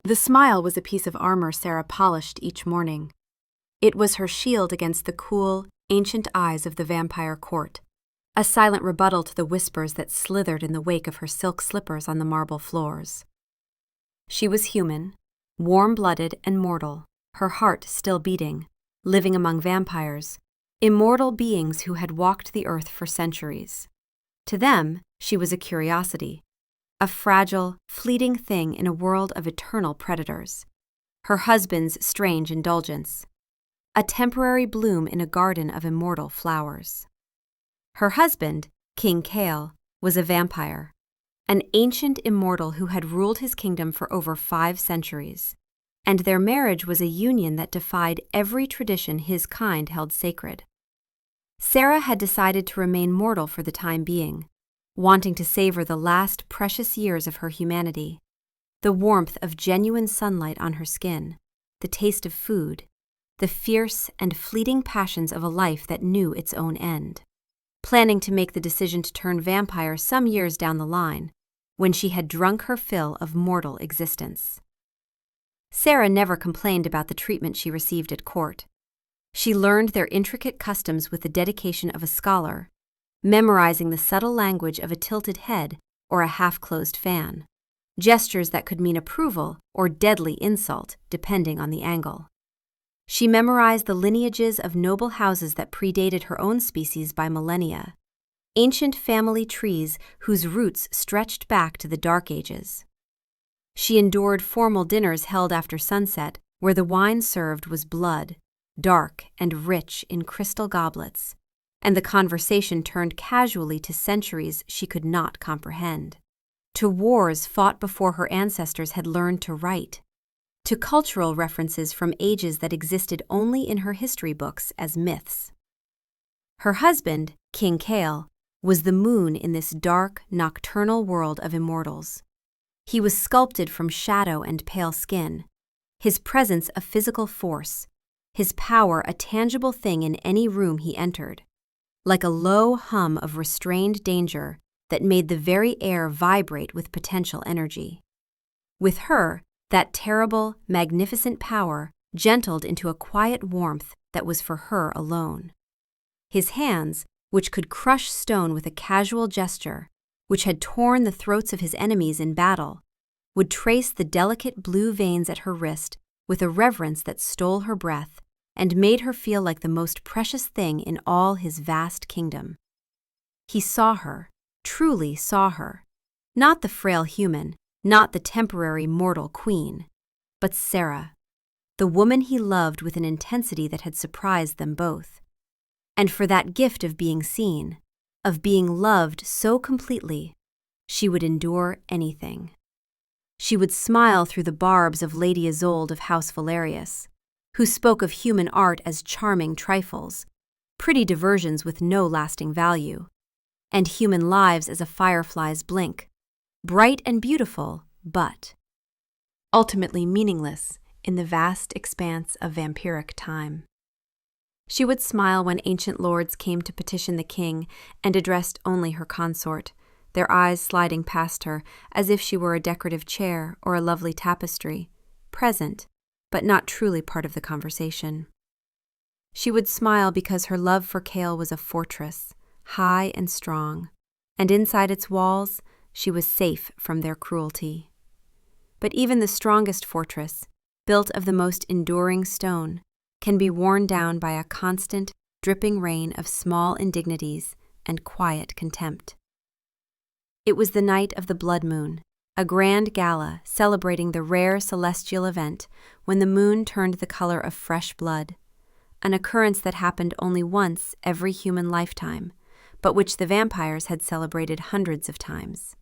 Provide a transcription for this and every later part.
The smile was a piece of armor Sarah polished each morning. It was her shield against the cool, ancient eyes of the vampire court, a silent rebuttal to the whispers that slithered in the wake of her silk slippers on the marble floors. She was human, warm-blooded and mortal, her heart still beating, living among vampires, immortal beings who had walked the earth for centuries. To them, she was a curiosity, a fragile, fleeting thing in a world of eternal predators. Her husband's strange indulgence, a temporary bloom in a garden of immortal flowers. Her husband, King Kale, was a vampire, an ancient immortal who had ruled his kingdom for over 5 centuries, and their marriage was a union that defied every tradition his kind held sacred. Sarah had decided to remain mortal for the time being, wanting to savor the last precious years of her humanity, the warmth of genuine sunlight on her skin, the taste of food, the fierce and fleeting passions of a life that knew its own end, planning to make the decision to turn vampire some years down the line, when she had drunk her fill of mortal existence. Sarah never complained about the treatment she received at court. She learned their intricate customs with the dedication of a scholar, memorizing the subtle language of a tilted head or a half-closed fan, gestures that could mean approval or deadly insult depending on the angle. She memorized the lineages of noble houses that predated her own species by millennia, ancient family trees whose roots stretched back to the Dark Ages. She endured formal dinners held after sunset where the wine served was blood, dark and rich in crystal goblets, and the conversation turned casually to centuries she could not comprehend, to wars fought before her ancestors had learned to write, to cultural references from ages that existed only in her history books as myths. Her husband, King Kale, was the moon in this dark, nocturnal world of immortals. He was sculpted from shadow and pale skin, his presence a physical force, his power a tangible thing in any room he entered, like a low hum of restrained danger that made the very air vibrate with potential energy. With her, that terrible, magnificent power gentled into a quiet warmth that was for her alone. His hands, which could crush stone with a casual gesture, which had torn the throats of his enemies in battle, would trace the delicate blue veins at her wrist with a reverence that stole her breath and made her feel like the most precious thing in all his vast kingdom. He saw her, truly saw her, not the frail human, not the temporary mortal queen, but Sarah, the woman he loved with an intensity that had surprised them both. And for that gift of being seen, of being loved so completely, she would endure anything. She would smile through the barbs of Lady Isolde of House Valerius, who spoke of human art as charming trifles, pretty diversions with no lasting value, and human lives as a firefly's blink, bright and beautiful, but ultimately meaningless in the vast expanse of vampiric time. She would smile when ancient lords came to petition the king and addressed only her consort, their eyes sliding past her as if she were a decorative chair or a lovely tapestry, present, but not truly part of the conversation. She would smile because her love for Kale was a fortress, high and strong, and inside its walls, she was safe from their cruelty. But even the strongest fortress, built of the most enduring stone, can be worn down by a constant, dripping rain of small indignities and quiet contempt. It was the night of the blood moon, a grand gala celebrating the rare celestial event when the moon turned the color of fresh blood, an occurrence that happened only once every human lifetime, but which the vampires had celebrated hundreds of times.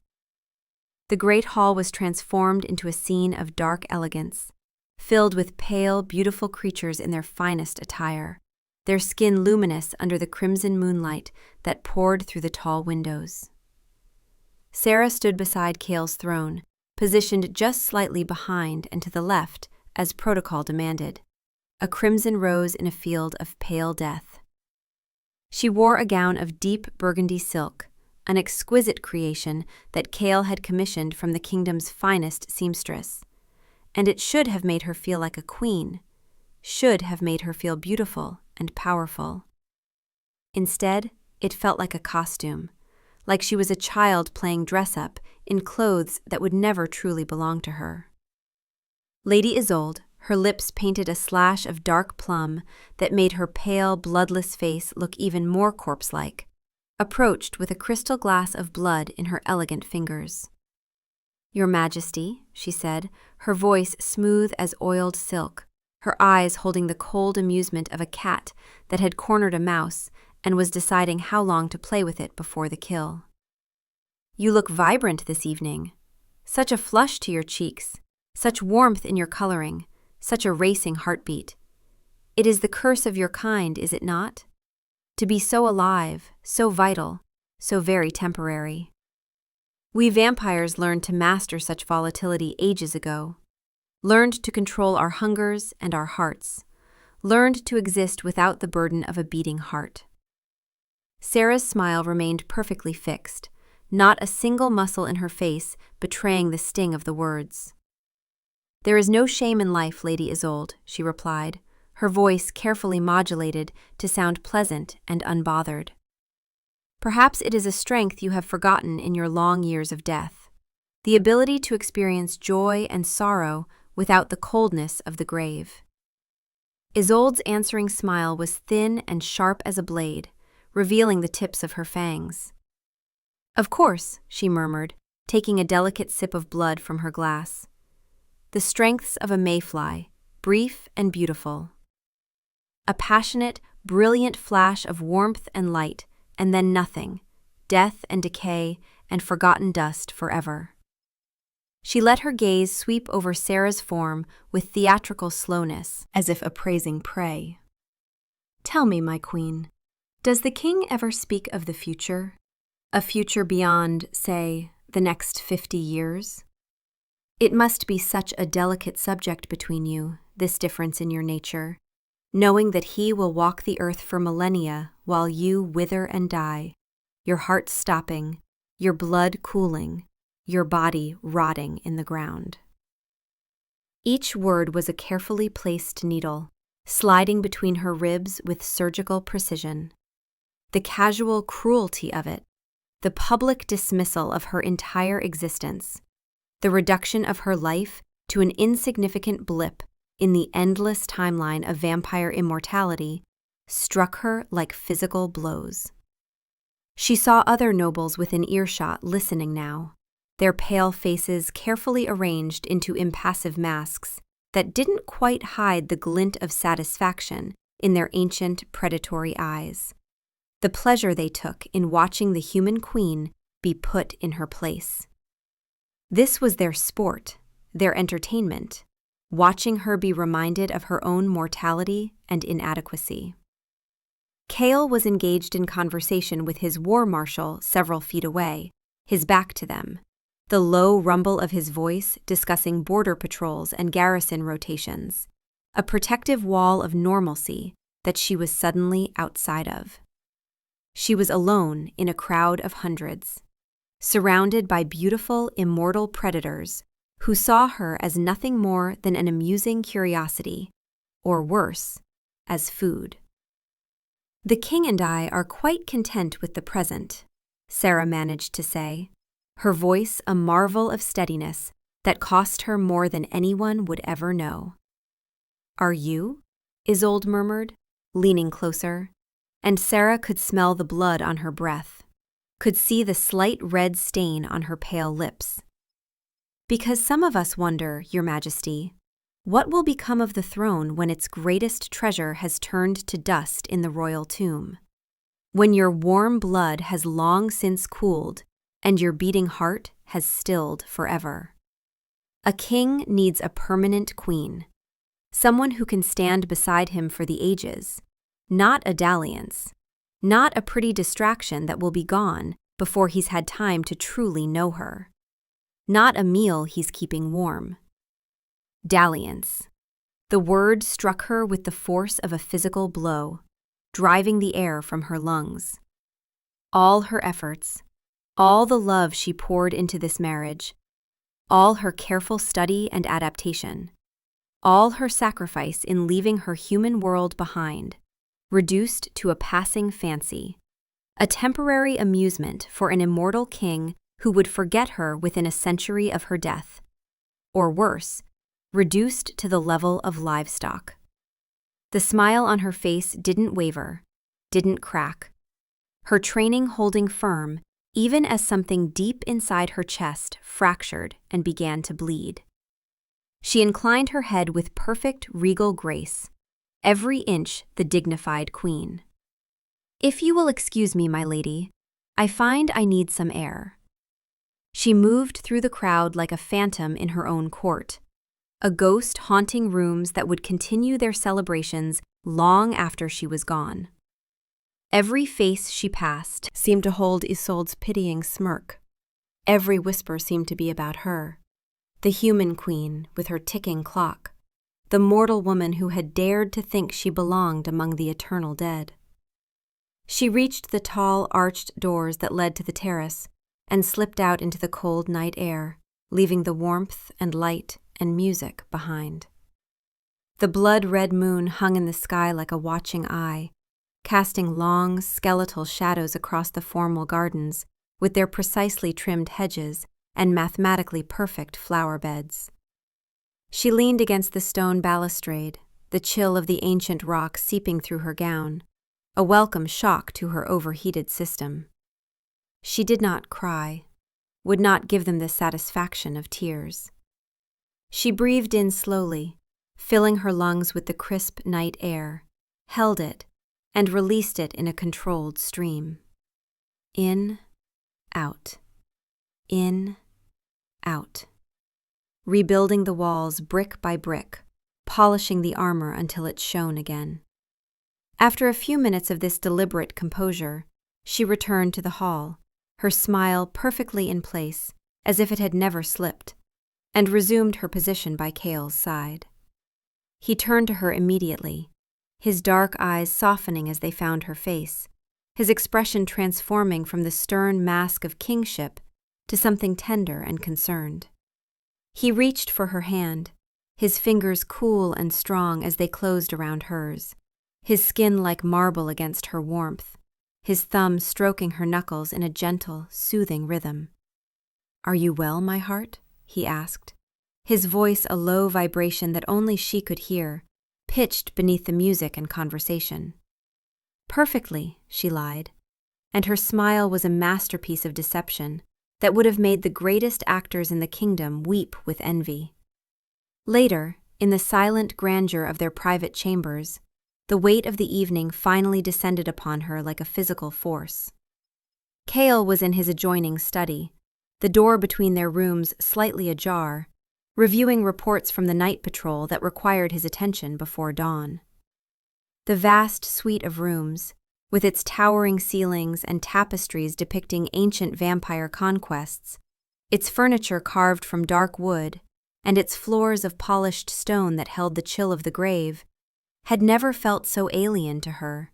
The great hall was transformed into a scene of dark elegance, filled with pale, beautiful creatures in their finest attire, their skin luminous under the crimson moonlight that poured through the tall windows. Sarah stood beside Kale's throne, positioned just slightly behind and to the left, as protocol demanded, a crimson rose in a field of pale death. She wore a gown of deep burgundy silk, an exquisite creation that Kale had commissioned from the kingdom's finest seamstress, and it should have made her feel like a queen, should have made her feel beautiful and powerful. Instead, it felt like a costume, like she was a child playing dress-up in clothes that would never truly belong to her. Lady Isolde, her lips painted a slash of dark plum that made her pale, bloodless face look even more corpse-like, approached with a crystal glass of blood in her elegant fingers. "Your Majesty," she said, her voice smooth as oiled silk, her eyes holding the cold amusement of a cat that had cornered a mouse and was deciding how long to play with it before the kill. "You look vibrant this evening. Such a flush to your cheeks, such warmth in your coloring, such a racing heartbeat. It is the curse of your kind, is it not? To be so alive, so vital, so very temporary. We vampires learned to master such volatility ages ago, learned to control our hungers and our hearts, learned to exist without the burden of a beating heart." Sarah's smile remained perfectly fixed, not a single muscle in her face betraying the sting of the words. "There is no shame in life, Lady Isolde," she replied, her voice carefully modulated to sound pleasant and unbothered. "Perhaps it is a strength you have forgotten in your long years of death, the ability to experience joy and sorrow without the coldness of the grave." Isolde's answering smile was thin and sharp as a blade, revealing the tips of her fangs. "Of course," she murmured, taking a delicate sip of blood from her glass. "The strengths of a mayfly, brief and beautiful. A passionate, brilliant flash of warmth and light, and then nothing, death and decay and forgotten dust forever." She let her gaze sweep over Sarah's form with theatrical slowness, as if appraising prey. "Tell me, my queen, does the king ever speak of the future? A future beyond, say, the next 50 years? It must be such a delicate subject between you, this difference in your nature, knowing that he will walk the earth for millennia while you wither and die, your heart stopping, your blood cooling, your body rotting in the ground." Each word was a carefully placed needle, sliding between her ribs with surgical precision. The casual cruelty of it, the public dismissal of her entire existence, the reduction of her life to an insignificant blip in the endless timeline of vampire immortality, struck her like physical blows. She saw other nobles within earshot listening now, their pale faces carefully arranged into impassive masks that didn't quite hide the glint of satisfaction in their ancient predatory eyes, the pleasure they took in watching the human queen be put in her place. This was their sport, their entertainment, watching her be reminded of her own mortality and inadequacy. Cale was engaged in conversation with his war marshal several feet away, his back to them, the low rumble of his voice discussing border patrols and garrison rotations, a protective wall of normalcy that she was suddenly outside of. She was alone in a crowd of hundreds, surrounded by beautiful, immortal predators who saw her as nothing more than an amusing curiosity, or worse, as food. "The king and I are quite content with the present," Sarah managed to say, her voice a marvel of steadiness that cost her more than anyone would ever know. "Are you?" Isolde murmured, leaning closer, and Sarah could smell the blood on her breath, could see the slight red stain on her pale lips. "Because some of us wonder, Your Majesty, what will become of the throne when its greatest treasure has turned to dust in the royal tomb? When your warm blood has long since cooled and your beating heart has stilled forever. A king needs a permanent queen, someone who can stand beside him for the ages, not a dalliance, not a pretty distraction that will be gone before he's had time to truly know her, not a meal he's keeping warm. Dalliance. The word struck her with the force of a physical blow, driving the air from her lungs. All her efforts, all the love she poured into this marriage, all her careful study and adaptation, all her sacrifice in leaving her human world behind, reduced to a passing fancy, a temporary amusement for an immortal king who would forget her within a century of her death, or worse, reduced to the level of livestock. The smile on her face didn't waver, didn't crack, her training holding firm even as something deep inside her chest fractured and began to bleed. She inclined her head with perfect regal grace, every inch the dignified queen. "If you will excuse me, my lady, I find I need some air." She moved through the crowd like a phantom in her own court, a ghost haunting rooms that would continue their celebrations long after she was gone. Every face she passed seemed to hold Isolde's pitying smirk. Every whisper seemed to be about her, the human queen with her ticking clock, the mortal woman who had dared to think she belonged among the eternal dead. She reached the tall, arched doors that led to the terrace and slipped out into the cold night air, leaving the warmth and light and music behind. The blood-red moon hung in the sky like a watching eye, casting long, skeletal shadows across the formal gardens with their precisely trimmed hedges and mathematically perfect flower beds. She leaned against the stone balustrade, the chill of the ancient rock seeping through her gown, a welcome shock to her overheated system. She did not cry, would not give them the satisfaction of tears. She breathed in slowly, filling her lungs with the crisp night air, held it, and released it in a controlled stream. In, out. In, out. Rebuilding the walls brick by brick, polishing the armor until it shone again. After a few minutes of this deliberate composure, she returned to the hall, her smile perfectly in place, as if it had never slipped, and resumed her position by Cale's side. He turned to her immediately, his dark eyes softening as they found her face, his expression transforming from the stern mask of kingship to something tender and concerned. He reached for her hand, his fingers cool and strong as they closed around hers, his skin like marble against her warmth, his thumb stroking her knuckles in a gentle, soothing rhythm. "Are you well, my heart?" he asked, his voice a low vibration that only she could hear, pitched beneath the music and conversation. "Perfectly," she lied, and her smile was a masterpiece of deception that would have made the greatest actors in the kingdom weep with envy. Later, in the silent grandeur of their private chambers, the weight of the evening finally descended upon her like a physical force. Cale was in his adjoining study, the door between their rooms slightly ajar, reviewing reports from the night patrol that required his attention before dawn. The vast suite of rooms, with its towering ceilings and tapestries depicting ancient vampire conquests, its furniture carved from dark wood, and its floors of polished stone that held the chill of the grave, had never felt so alien to her,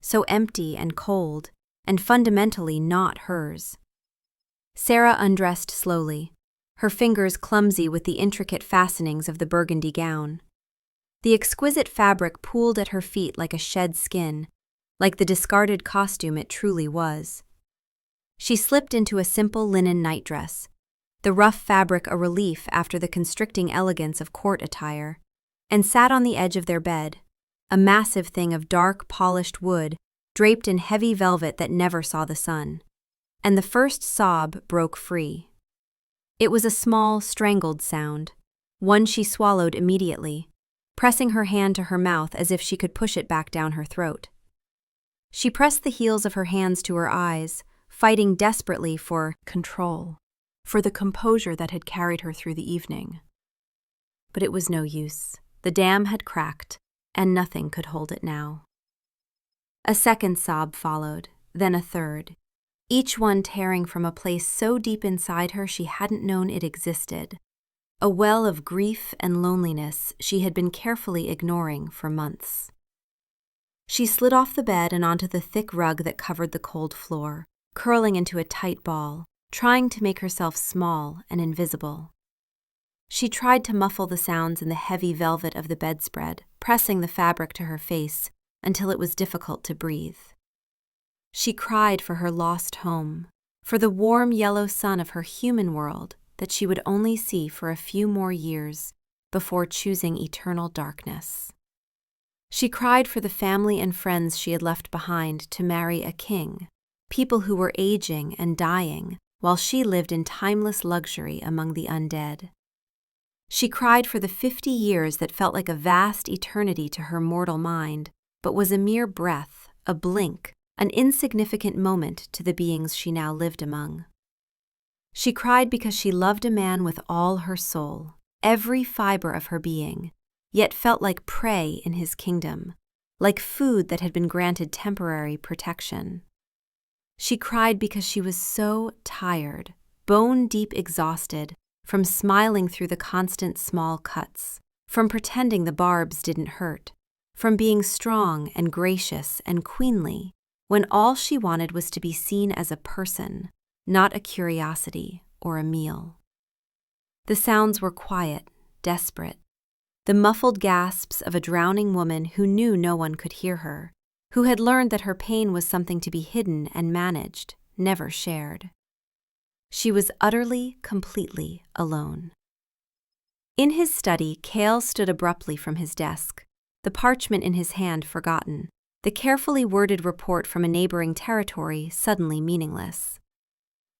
so empty and cold, and fundamentally not hers. Sarah undressed slowly, her fingers clumsy with the intricate fastenings of the burgundy gown. The exquisite fabric pooled at her feet like a shed skin, like the discarded costume it truly was. She slipped into a simple linen nightdress, the rough fabric a relief after the constricting elegance of court attire, and sat on the edge of their bed, a massive thing of dark, polished wood draped in heavy velvet that never saw the sun. And the first sob broke free. It was a small, strangled sound, one she swallowed immediately, pressing her hand to her mouth as if she could push it back down her throat. She pressed the heels of her hands to her eyes, fighting desperately for control, for the composure that had carried her through the evening. But it was no use. The dam had cracked, and nothing could hold it now. A second sob followed, then a third, each one tearing from a place so deep inside her she hadn't known it existed, a well of grief and loneliness she had been carefully ignoring for months. She slid off the bed and onto the thick rug that covered the cold floor, curling into a tight ball, trying to make herself small and invisible. She tried to muffle the sounds in the heavy velvet of the bedspread, pressing the fabric to her face until it was difficult to breathe. She cried for her lost home, for the warm yellow sun of her human world that she would only see for a few more years before choosing eternal darkness. She cried for the family and friends she had left behind to marry a king, people who were aging and dying while she lived in timeless luxury among the undead. She cried for the 50 years that felt like a vast eternity to her mortal mind, but was a mere breath, a blink, an insignificant moment to the beings she now lived among. She cried because she loved a man with all her soul, every fiber of her being, yet felt like prey in his kingdom, like food that had been granted temporary protection. She cried because she was so tired, bone-deep exhausted, from smiling through the constant small cuts, from pretending the barbs didn't hurt, from being strong and gracious and queenly, when all she wanted was to be seen as a person, not a curiosity or a meal. The sounds were quiet, desperate, the muffled gasps of a drowning woman who knew no one could hear her, who had learned that her pain was something to be hidden and managed, never shared. She was utterly, completely alone. In his study, Cale stood abruptly from his desk, the parchment in his hand forgotten, the carefully worded report from a neighboring territory suddenly meaningless.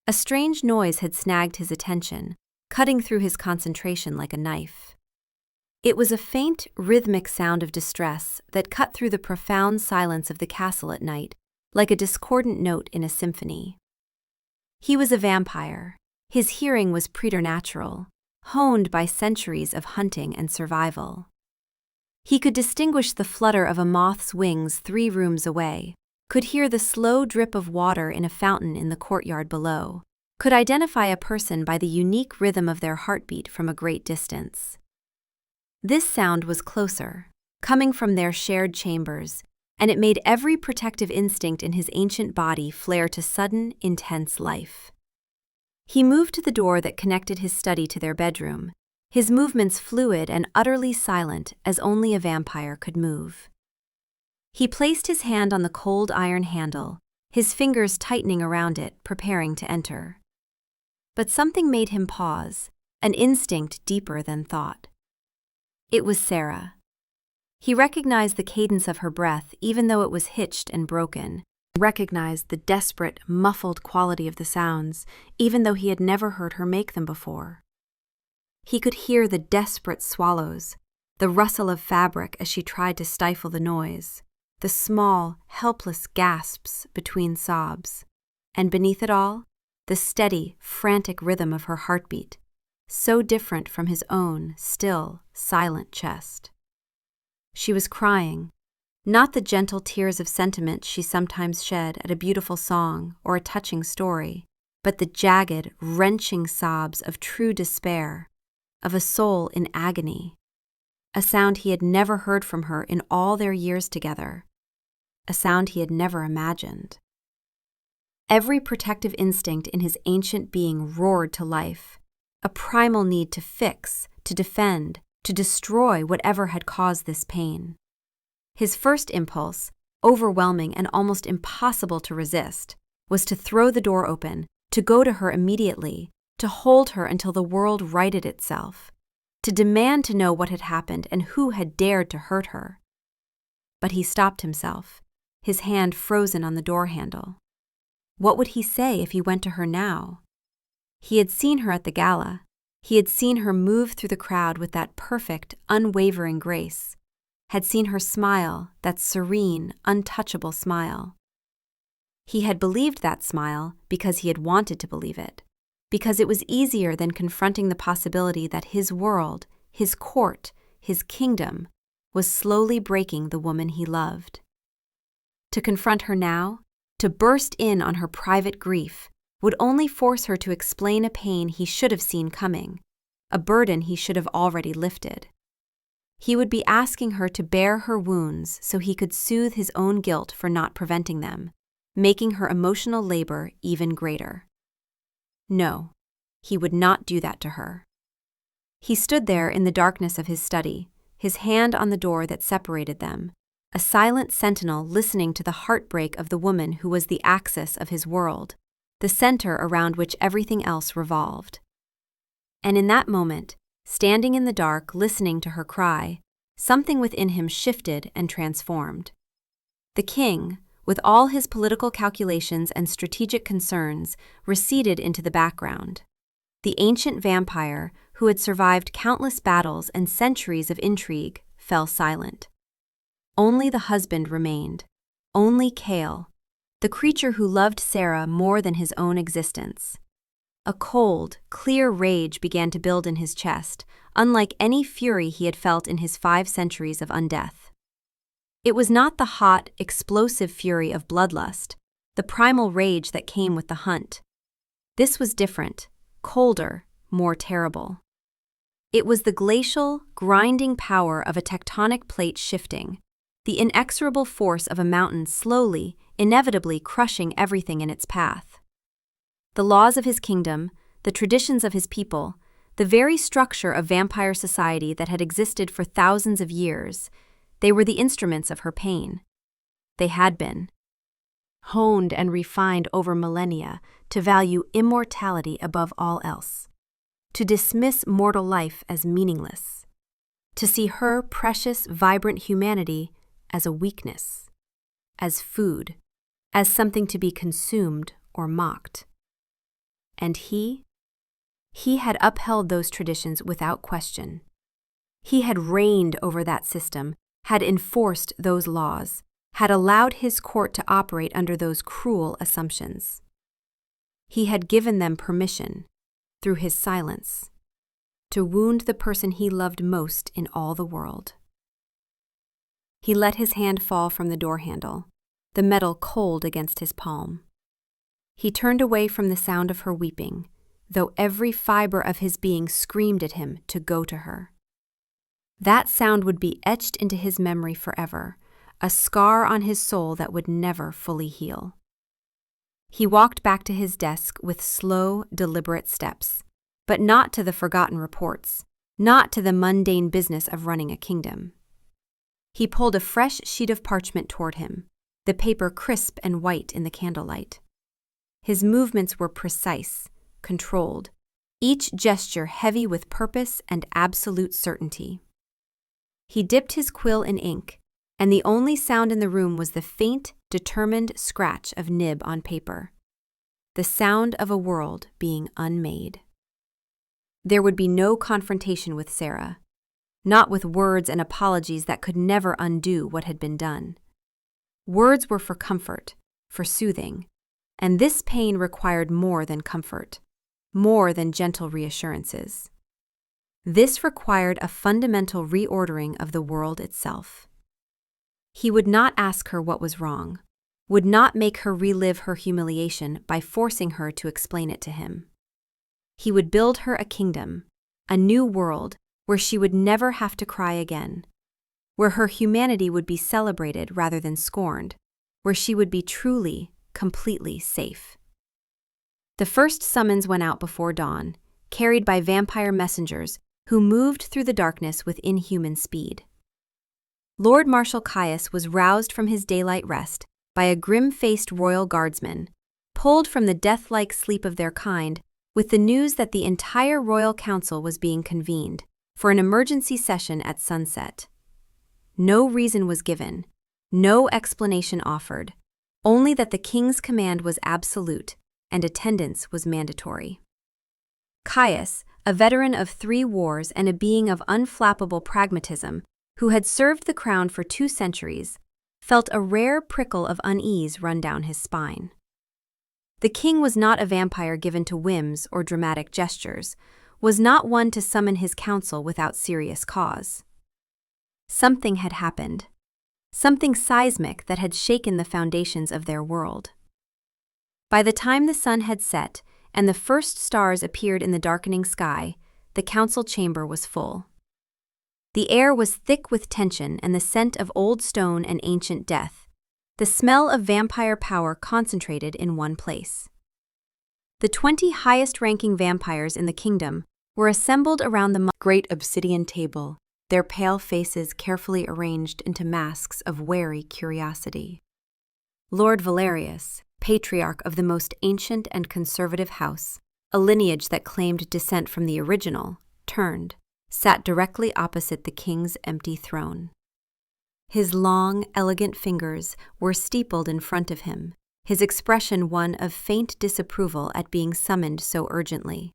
A strange noise had snagged his attention, cutting through his concentration like a knife. It was a faint, rhythmic sound of distress that cut through the profound silence of the castle at night, like a discordant note in a symphony. He was a vampire. His hearing was preternatural, honed by centuries of hunting and survival. He could distinguish the flutter of a moth's wings 3 rooms away, could hear the slow drip of water in a fountain in the courtyard below, could identify a person by the unique rhythm of their heartbeat from a great distance. This sound was closer, coming from their shared chambers, and it made every protective instinct in his ancient body flare to sudden, intense life. He moved to the door that connected his study to their bedroom, his movements fluid and utterly silent as only a vampire could move. He placed his hand on the cold iron handle, his fingers tightening around it, preparing to enter. But something made him pause, an instinct deeper than thought. It was Sarah. He recognized the cadence of her breath even though it was hitched and broken, recognized the desperate, muffled quality of the sounds even though he had never heard her make them before. He could hear the desperate swallows, the rustle of fabric as she tried to stifle the noise, the small, helpless gasps between sobs, and beneath it all, the steady, frantic rhythm of her heartbeat, so different from his own still, silent chest. She was crying, not the gentle tears of sentiment she sometimes shed at a beautiful song or a touching story, but the jagged, wrenching sobs of true despair, of a soul in agony, a sound he had never heard from her in all their years together, a sound he had never imagined. Every protective instinct in his ancient being roared to life, a primal need to fix, to defend, to destroy whatever had caused this pain. His first impulse, overwhelming and almost impossible to resist, was to throw the door open, to go to her immediately, to hold her until the world righted itself, to demand to know what had happened and who had dared to hurt her. But he stopped himself, his hand frozen on the door handle. What would he say if he went to her now? He had seen her at the gala. He had seen her move through the crowd with that perfect, unwavering grace, had seen her smile, that serene, untouchable smile. He had believed that smile because he had wanted to believe it, because it was easier than confronting the possibility that his world, his court, his kingdom, was slowly breaking the woman he loved. To confront her now, to burst in on her private grief, would only force her to explain a pain he should have seen coming, a burden he should have already lifted. He would be asking her to bear her wounds so he could soothe his own guilt for not preventing them, making her emotional labor even greater. No, he would not do that to her. He stood there in the darkness of his study, his hand on the door that separated them, a silent sentinel listening to the heartbreak of the woman who was the axis of his world, the center around which everything else revolved. And in that moment, standing in the dark listening to her cry, something within him shifted and transformed. The king, with all his political calculations and strategic concerns, receded into the background. The ancient vampire, who had survived countless battles and centuries of intrigue, fell silent. Only the husband remained. Only Cale, the creature who loved Sarah more than his own existence. A cold, clear rage began to build in his chest, unlike any fury he had felt in his 5 centuries of undeath. It was not the hot, explosive fury of bloodlust, the primal rage that came with the hunt. This was different, colder, more terrible. It was the glacial, grinding power of a tectonic plate shifting, the inexorable force of a mountain slowly, inevitably crushing everything in its path. The laws of his kingdom, the traditions of his people, the very structure of vampire society that had existed for thousands of years, they were the instruments of her pain. They had been honed and refined over millennia to value immortality above all else, to dismiss mortal life as meaningless, to see her precious, vibrant humanity as a weakness, as food, as something to be consumed or mocked. And he had upheld those traditions without question. He had reigned over that system, had enforced those laws, had allowed his court to operate under those cruel assumptions. He had given them permission, through his silence, to wound the person he loved most in all the world. He let his hand fall from the door handle, the metal cold against his palm. He turned away from the sound of her weeping, though every fiber of his being screamed at him to go to her. That sound would be etched into his memory forever, a scar on his soul that would never fully heal. He walked back to his desk with slow, deliberate steps, but not to the forgotten reports, not to the mundane business of running a kingdom. He pulled a fresh sheet of parchment toward him, the paper crisp and white in the candlelight. His movements were precise, controlled, each gesture heavy with purpose and absolute certainty. He dipped his quill in ink, and the only sound in the room was the faint, determined scratch of nib on paper, the sound of a world being unmade. There would be no confrontation with Sarah, not with words and apologies that could never undo what had been done. Words were for comfort, for soothing, and this pain required more than comfort, more than gentle reassurances. This required a fundamental reordering of the world itself. He would not ask her what was wrong, would not make her relive her humiliation by forcing her to explain it to him. He would build her a kingdom, a new world where she would never have to cry again, where her humanity would be celebrated rather than scorned, where she would be truly, completely safe. The first summons went out before dawn, carried by vampire messengers who moved through the darkness with inhuman speed. Lord Marshal Caius was roused from his daylight rest by a grim-faced royal guardsman, pulled from the death-like sleep of their kind with the news that the entire royal council was being convened for an emergency session at sunset. No reason was given, no explanation offered, only that the king's command was absolute and attendance was mandatory. Caius, a veteran of 3 wars and a being of unflappable pragmatism, who had served the crown for 2 centuries, felt a rare prickle of unease run down his spine. The king was not a vampire given to whims or dramatic gestures, was not one to summon his council without serious cause. Something had happened, something seismic that had shaken the foundations of their world. By the time the sun had set and the first stars appeared in the darkening sky, the council chamber was full. The air was thick with tension and the scent of old stone and ancient death, the smell of vampire power concentrated in one place. The 20 highest-ranking vampires in the kingdom were assembled around the great obsidian table, their pale faces carefully arranged into masks of wary curiosity. Lord Valerius, patriarch of the most ancient and conservative house, a lineage that claimed descent from the original, turned, sat directly opposite the king's empty throne. His long, elegant fingers were steepled in front of him, his expression one of faint disapproval at being summoned so urgently,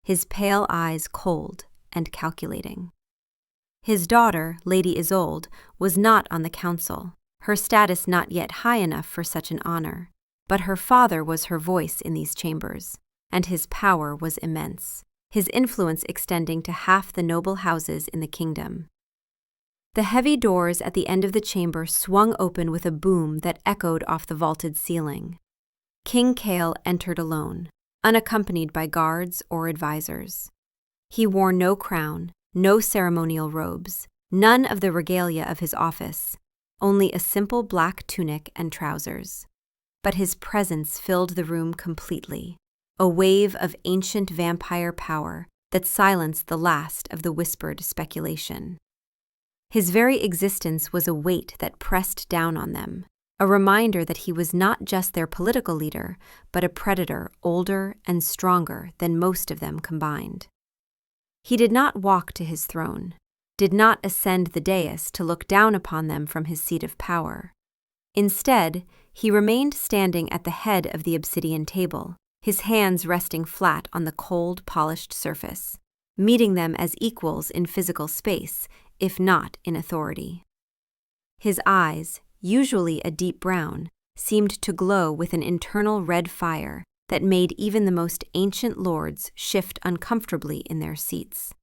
his pale eyes cold and calculating. His daughter, Lady Isolde, was not on the council, her status not yet high enough for such an honor, but her father was her voice in these chambers, and his power was immense, his influence extending to half the noble houses in the kingdom. The heavy doors at the end of the chamber swung open with a boom that echoed off the vaulted ceiling. King Cale entered alone, unaccompanied by guards or advisors. He wore no crown, no ceremonial robes, none of the regalia of his office, only a simple black tunic and trousers. But his presence filled the room completely, a wave of ancient vampire power that silenced the last of the whispered speculation. His very existence was a weight that pressed down on them, a reminder that he was not just their political leader, but a predator older and stronger than most of them combined. He did not walk to his throne, did not ascend the dais to look down upon them from his seat of power. Instead, he remained standing at the head of the obsidian table, his hands resting flat on the cold, polished surface, meeting them as equals in physical space, if not in authority. His eyes, usually a deep brown, seemed to glow with an internal red fire that made even the most ancient lords shift uncomfortably in their seats.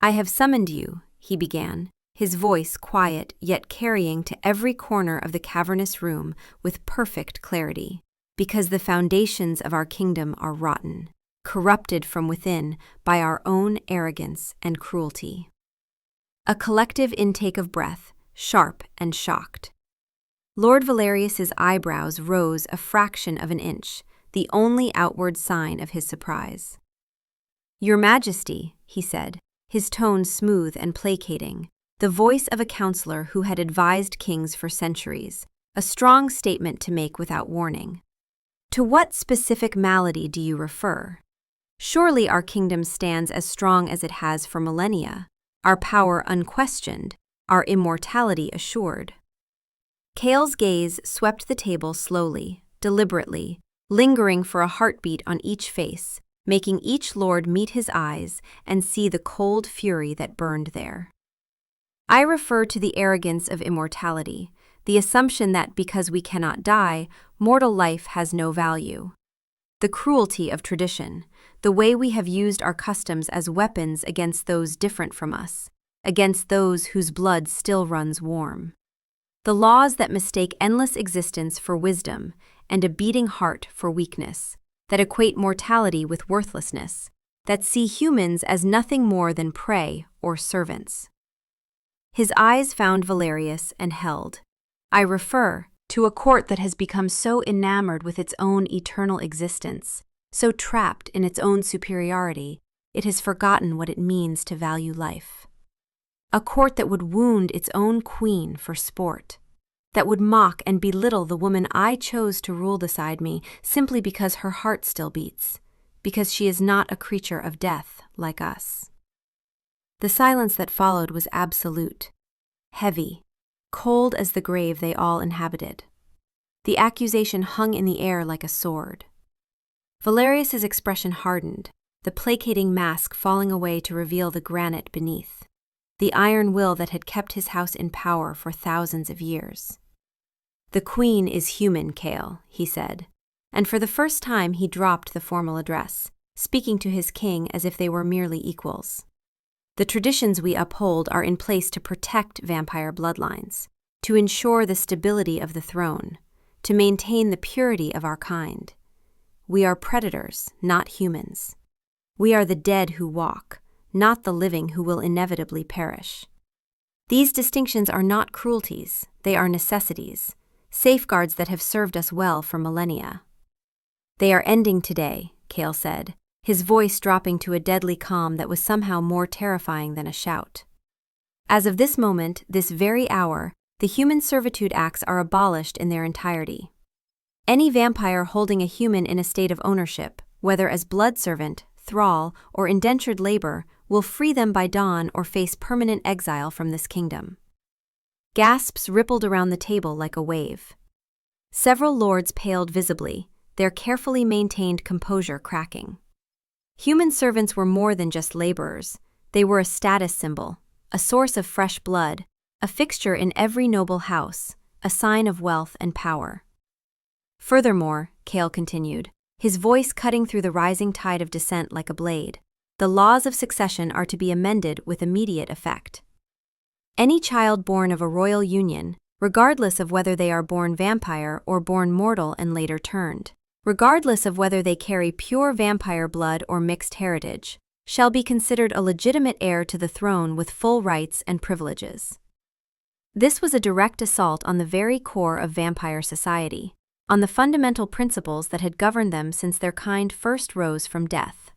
"I have summoned you," he began, his voice quiet yet carrying to every corner of the cavernous room with perfect clarity, "because the foundations of our kingdom are rotten, corrupted from within by our own arrogance and cruelty." A collective intake of breath, sharp and shocked. Lord Valerius's eyebrows rose a fraction of an inch, the only outward sign of his surprise. "Your Majesty," he said, his tone smooth and placating, the voice of a counselor who had advised kings for centuries, a strong statement to make without warning. "To what specific malady do you refer? Surely our kingdom stands as strong as it has for millennia, our power unquestioned, our immortality assured." Cale's gaze swept the table slowly, deliberately, lingering for a heartbeat on each face, making each lord meet his eyes and see the cold fury that burned there. "I refer to the arrogance of immortality, the assumption that because we cannot die, mortal life has no value. The cruelty of tradition, the way we have used our customs as weapons against those different from us, against those whose blood still runs warm. The laws that mistake endless existence for wisdom and a beating heart for weakness, that equate mortality with worthlessness, that see humans as nothing more than prey or servants." His eyes found Valerius and held. "I refer to a court that has become so enamored with its own eternal existence, so trapped in its own superiority, it has forgotten what it means to value life. A court that would wound its own queen for sport, that would mock and belittle the woman I chose to rule beside me simply because her heart still beats, because she is not a creature of death like us." The silence that followed was absolute, heavy, cold as the grave they all inhabited. The accusation hung in the air like a sword. Valerius's expression hardened, the placating mask falling away to reveal the granite beneath, the iron will that had kept his house in power for thousands of years. "The Queen is human, Cale," he said, and for the first time he dropped the formal address, speaking to his king as if they were merely equals. "The traditions we uphold are in place to protect vampire bloodlines, to ensure the stability of the throne, to maintain the purity of our kind. We are predators, not humans. We are the dead who walk, not the living who will inevitably perish. These distinctions are not cruelties, they are necessities, safeguards that have served us well for millennia." "They are ending today," Cale said, his voice dropping to a deadly calm that was somehow more terrifying than a shout. As of this moment, this very hour, the Human Servitude Acts are abolished in their entirety. Any vampire holding a human in a state of ownership, whether as blood servant, thrall, or indentured labor, will free them by dawn or face permanent exile from this kingdom. Gasps rippled around the table like a wave. Several lords paled visibly, their carefully maintained composure cracking. Human servants were more than just laborers. They were a status symbol, a source of fresh blood, a fixture in every noble house, a sign of wealth and power. Furthermore, Cale continued, his voice cutting through the rising tide of dissent like a blade, the laws of succession are to be amended with immediate effect. Any child born of a royal union, regardless of whether they are born vampire or born mortal and later turned, regardless of whether they carry pure vampire blood or mixed heritage, shall be considered a legitimate heir to the throne with full rights and privileges. This was a direct assault on the very core of vampire society, on the fundamental principles that had governed them since their kind first rose from death.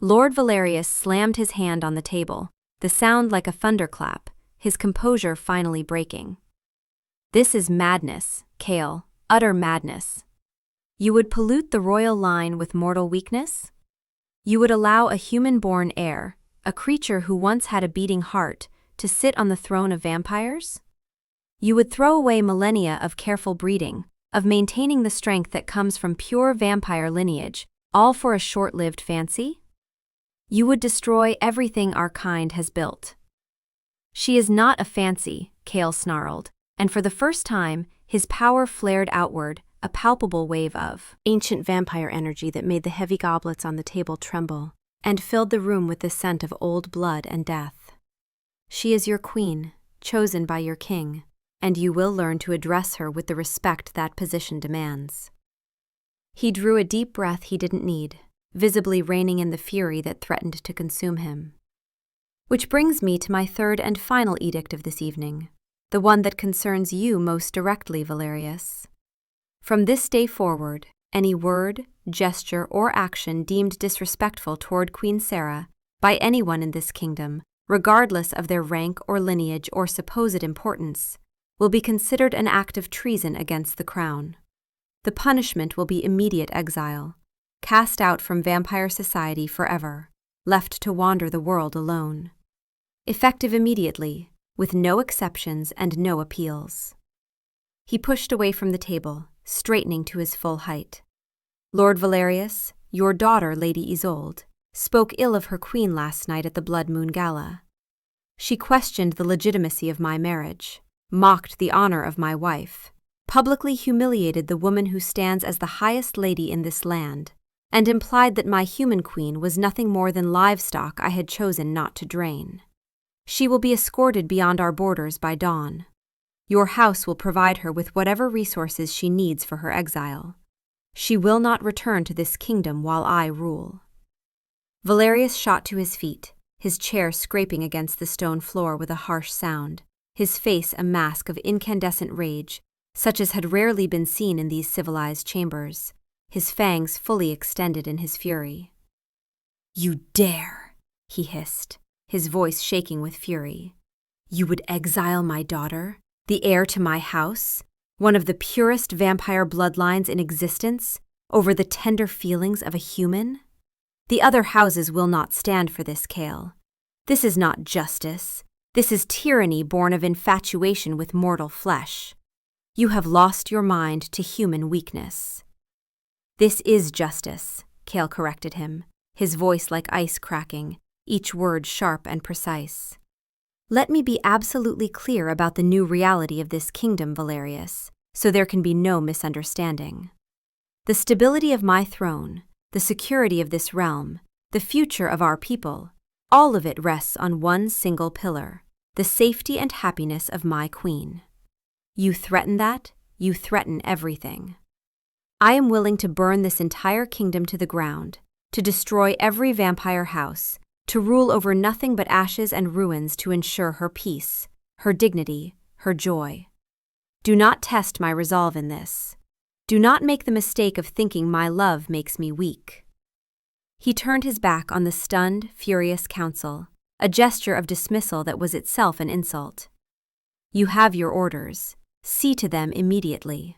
Lord Valerius slammed his hand on the table, the sound like a thunderclap, his composure finally breaking. This is madness, Cale, utter madness. You would pollute the royal line with mortal weakness? You would allow a human-born heir, a creature who once had a beating heart, to sit on the throne of vampires? You would throw away millennia of careful breeding, of maintaining the strength that comes from pure vampire lineage, all for a short-lived fancy? You would destroy everything our kind has built. She is not a fancy, Cale snarled, and for the first time, his power flared outward, a palpable wave of ancient vampire energy that made the heavy goblets on the table tremble, and filled the room with the scent of old blood and death. She is your queen, chosen by your king, and you will learn to address her with the respect that position demands. He drew a deep breath he didn't need, visibly reining in the fury that threatened to consume him. Which brings me to my third and final edict of this evening, the one that concerns you most directly, Valerius. From this day forward, any word, gesture, or action deemed disrespectful toward Queen Sarah by anyone in this kingdom, regardless of their rank or lineage or supposed importance, will be considered an act of treason against the crown. The punishment will be immediate exile, cast out from vampire society forever, left to wander the world alone. Effective immediately, with no exceptions and no appeals. He pushed away from the table, straightening to his full height. Lord Valerius, your daughter, Lady Isolde, spoke ill of her queen last night at the Blood Moon Gala. She questioned the legitimacy of my marriage, mocked the honor of my wife, publicly humiliated the woman who stands as the highest lady in this land, and implied that my human queen was nothing more than livestock I had chosen not to drain. She will be escorted beyond our borders by dawn. Your house will provide her with whatever resources she needs for her exile. She will not return to this kingdom while I rule. Valerius shot to his feet, his chair scraping against the stone floor with a harsh sound, his face a mask of incandescent rage, such as had rarely been seen in these civilized chambers, his fangs fully extended in his fury. "You dare," he hissed, his voice shaking with fury. "You would exile my daughter, the heir to my house, one of the purest vampire bloodlines in existence, over the tender feelings of a human? The other houses will not stand for this, Cale. This is not justice. This is tyranny born of infatuation with mortal flesh. You have lost your mind to human weakness." "This is justice," Cale corrected him, his voice like ice cracking, each word sharp and precise. "Let me be absolutely clear about the new reality of this kingdom, Valerius, so there can be no misunderstanding. The stability of my throne, the security of this realm, the future of our people, all of it rests on one single pillar, the safety and happiness of my queen. You threaten that, you threaten everything. I am willing to burn this entire kingdom to the ground, to destroy every vampire house, to rule over nothing but ashes and ruins to ensure her peace, her dignity, her joy. Do not test my resolve in this. Do not make the mistake of thinking my love makes me weak." He turned his back on the stunned, furious council, a gesture of dismissal that was itself an insult. "You have your orders. See to them immediately."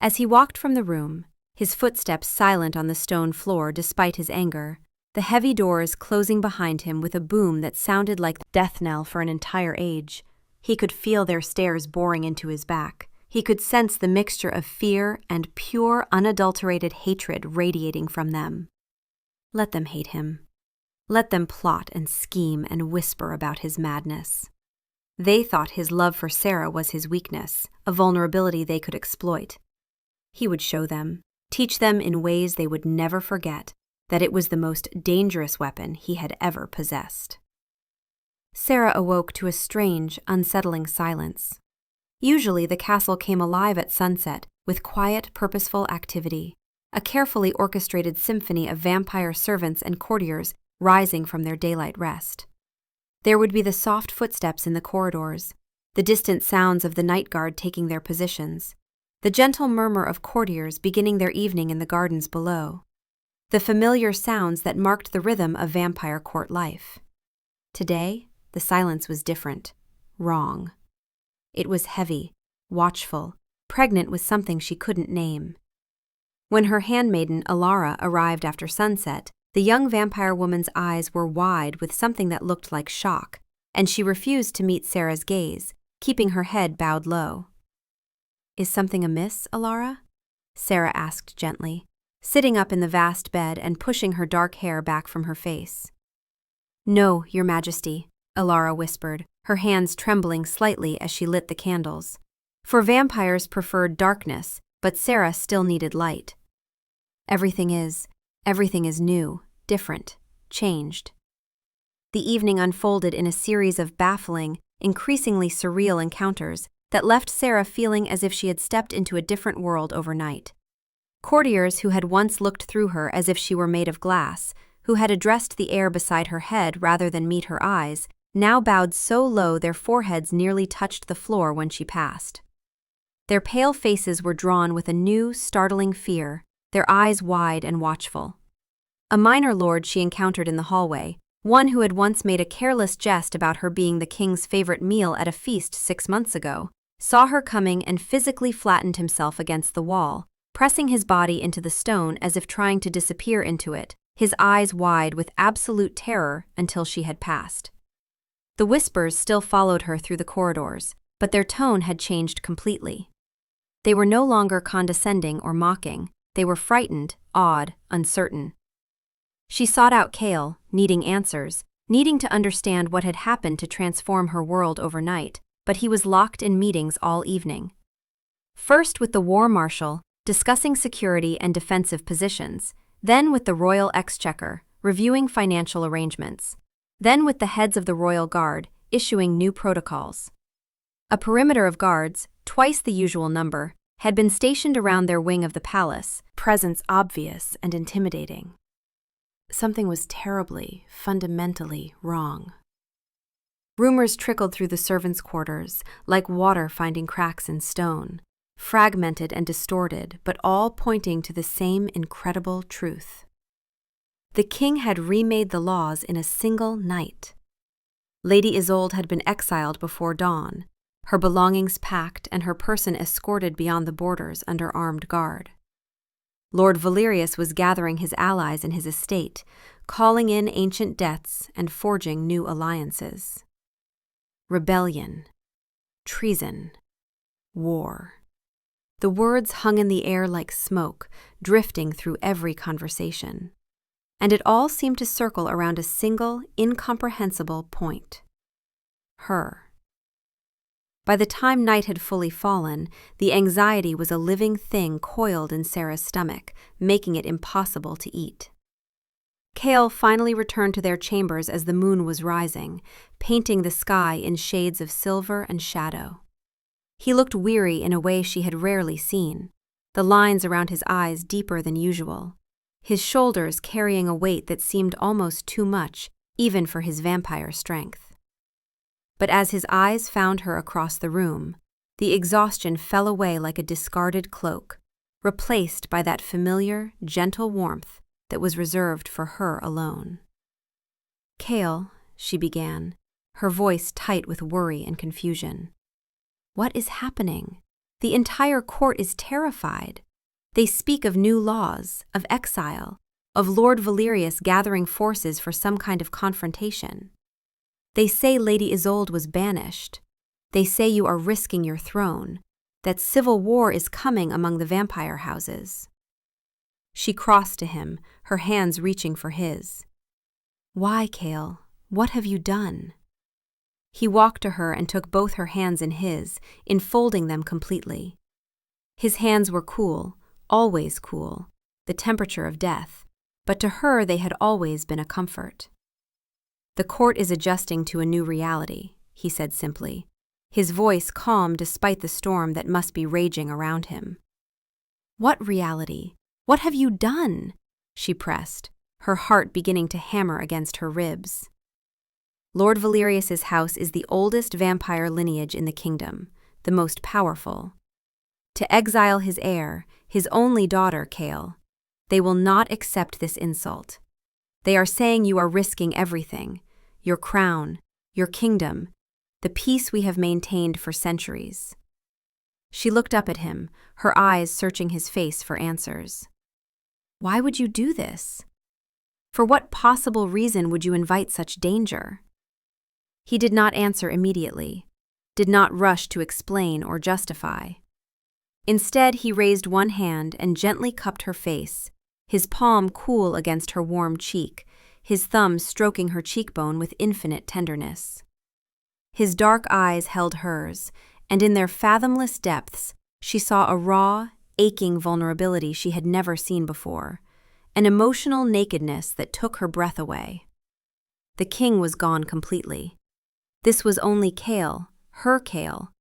As he walked from the room, his footsteps silent on the stone floor despite his anger, the heavy doors closing behind him with a boom that sounded like the death knell for an entire age, he could feel their stares boring into his back. He could sense the mixture of fear and pure, unadulterated hatred radiating from them. Let them hate him. Let them plot and scheme and whisper about his madness. They thought his love for Sarah was his weakness, a vulnerability they could exploit. He would show them, teach them in ways they would never forget, that it was the most dangerous weapon he had ever possessed. Sarah awoke to a strange, unsettling silence. Usually the castle came alive at sunset with quiet, purposeful activity, a carefully orchestrated symphony of vampire servants and courtiers rising from their daylight rest. There would be the soft footsteps in the corridors, the distant sounds of the night guard taking their positions, the gentle murmur of courtiers beginning their evening in the gardens below, the familiar sounds that marked the rhythm of vampire court life. Today, the silence was different, wrong. It was heavy, watchful, pregnant with something she couldn't name. When her handmaiden, Alara, arrived after sunset, the young vampire woman's eyes were wide with something that looked like shock, and she refused to meet Sarah's gaze, keeping her head bowed low. "Is something amiss, Alara?" Sarah asked gently, sitting up in the vast bed and pushing her dark hair back from her face. "No, Your Majesty," Alara whispered, her hands trembling slightly as she lit the candles. For vampires preferred darkness, but Sarah still needed light. Everything is new, different, changed." The evening unfolded in a series of baffling, increasingly surreal encounters that left Sarah feeling as if she had stepped into a different world overnight. Courtiers who had once looked through her as if she were made of glass, who had addressed the air beside her head rather than meet her eyes, now bowed so low their foreheads nearly touched the floor when she passed. Their pale faces were drawn with a new, startling fear, their eyes wide and watchful. A minor lord she encountered in the hallway, one who had once made a careless jest about her being the king's favorite meal at a feast 6 months ago, saw her coming and physically flattened himself against the wall, pressing his body into the stone as if trying to disappear into it, his eyes wide with absolute terror until she had passed. The whispers still followed her through the corridors, but their tone had changed completely. They were no longer condescending or mocking, they were frightened, awed, uncertain. She sought out Kale, needing answers, needing to understand what had happened to transform her world overnight, but he was locked in meetings all evening. First with the War Marshal, discussing security and defensive positions, then with the Royal Exchequer, reviewing financial arrangements, then with the heads of the Royal Guard, issuing new protocols. A perimeter of guards, twice the usual number, had been stationed around their wing of the palace, presence obvious and intimidating. Something was terribly, fundamentally wrong. Rumors trickled through the servants' quarters, like water finding cracks in stone, fragmented and distorted, but all pointing to the same incredible truth. The king had remade the laws in a single night. Lady Isolde had been exiled before dawn, her belongings packed and her person escorted beyond the borders under armed guard. Lord Valerius was gathering his allies in his estate, calling in ancient debts and forging new alliances. Rebellion, treason, war. The words hung in the air like smoke, drifting through every conversation. And it all seemed to circle around a single, incomprehensible point. Her. By the time night had fully fallen, the anxiety was a living thing coiled in Sarah's stomach, making it impossible to eat. Kale finally returned to their chambers as the moon was rising, painting the sky in shades of silver and shadow. He looked weary in a way she had rarely seen, the lines around his eyes deeper than usual, his shoulders carrying a weight that seemed almost too much, even for his vampire strength. But as his eyes found her across the room, the exhaustion fell away like a discarded cloak, replaced by that familiar, gentle warmth that was reserved for her alone. "Cale," she began, her voice tight with worry and confusion. "What is happening? The entire court is terrified. They speak of new laws, of exile, of Lord Valerius gathering forces for some kind of confrontation. They say Lady Isolde was banished. They say you are risking your throne, that civil war is coming among the vampire houses." She crossed to him, her hands reaching for his. "Why, Cale? What have you done?" He walked to her and took both her hands in his, enfolding them completely. His hands were cool, always cool, the temperature of death, but to her they had always been a comfort. "The court is adjusting to a new reality," he said simply, his voice calm despite the storm that must be raging around him. "What reality? What have you done?" she pressed, her heart beginning to hammer against her ribs. "Lord Valerius's house is the oldest vampire lineage in the kingdom, the most powerful. To exile his heir, his only daughter, Cale, they will not accept this insult. They are saying you are risking everything, your crown, your kingdom, the peace we have maintained for centuries." She looked up at him, her eyes searching his face for answers. "Why would you do this? For what possible reason would you invite such danger?" He did not answer immediately, did not rush to explain or justify. Instead, he raised one hand and gently cupped her face, his palm cool against her warm cheek, his thumb stroking her cheekbone with infinite tenderness. His dark eyes held hers, and in their fathomless depths, she saw a raw, aching vulnerability she had never seen before, an emotional nakedness that took her breath away. The king was gone completely. This was only Cale, her Cale,